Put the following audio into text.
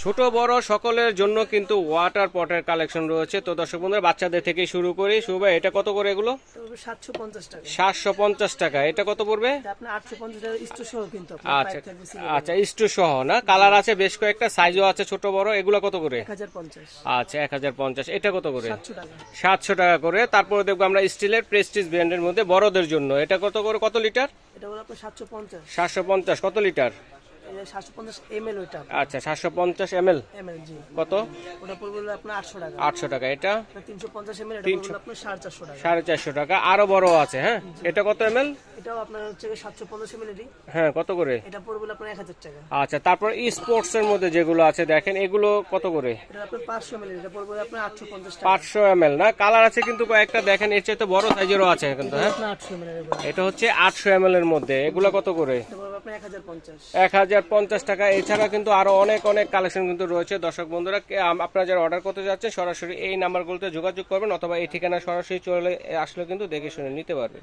ছোট বড় সকলের জন্য কিন্তু ওয়াটার পটের কালেকশন রয়েছে। তো দর্শক বন্ধুরা, বাচ্চাদের থেকে শুরু করি। শুভ ভাই, এটা কত করে এগুলো? 750 টাকা। 750 টাকা। এটা কত পড়বে? আপনার 850 টাকা স্টো সহ কিন্তু আচ্ছা আচ্ছা, স্টু সহ না? কালার আছে বেশ কয়েকটা, সাইজও আছে ছোট বড়। এগুলো কত করে? 1050। আচ্ছা 1050। এটা কত করে? 700 টাকা। 700 টাকা করে। তারপরে দেখবো আমরা স্টিলের প্রেস্টিজ ব্র্যান্ডের মধ্যে বড়দের জন্য, এটা কত করে, কত লিটার? এটা হলো আপনার 750। 750 কত লিটার? এটা 750 ml ওইটা। আচ্ছা 750 ml ml জি। কত? ওটা পড়বে হলো আপনার 800 টাকা। 800 টাকা। এটা 350 ml, এটা পড়বে আপনার 450 টাকা। 450 টাকা। আরো বড় আছে, হ্যাঁ। এটা কত ml? এটাও আপনার হচ্ছে 750 ml এরই। হ্যাঁ, কত করে? এটা পড়বে হলো আপনার 1000 টাকা। আচ্ছা, তারপর স্পোর্টস এর মধ্যে যেগুলো আছে দেখেন, এগুলো কত করে? এটা আপনার 500 ml, এটা পড়বে হলো আপনার 850 টাকা। 500 ml না? কালার আছে কিন্তু কয়েকটা, দেখেন এর চাইতে বড় সাইজেরও আছে কিন্তু, হ্যাঁ। আপনার 800 ml এর পড়বে। এটা হচ্ছে 800 ml এর মধ্যে। এগুলো কত করে? এটা পড়বে আপনার 1050। 1050 টাকা। এছাড়া কিন্তু আরো অনেক অনেক কালেকশন কিন্তু রয়েছে। দর্শক বন্ধুরা, আপনারা যারা অর্ডার করতে যাচ্ছেন সরাসরি এই নাম্বারগুলোতে যোগাযোগ করবেন, অথবা এই ঠিকানা সরাসরি চলে আসলে কিন্তু দেখে শুনে নিতে পারবেন।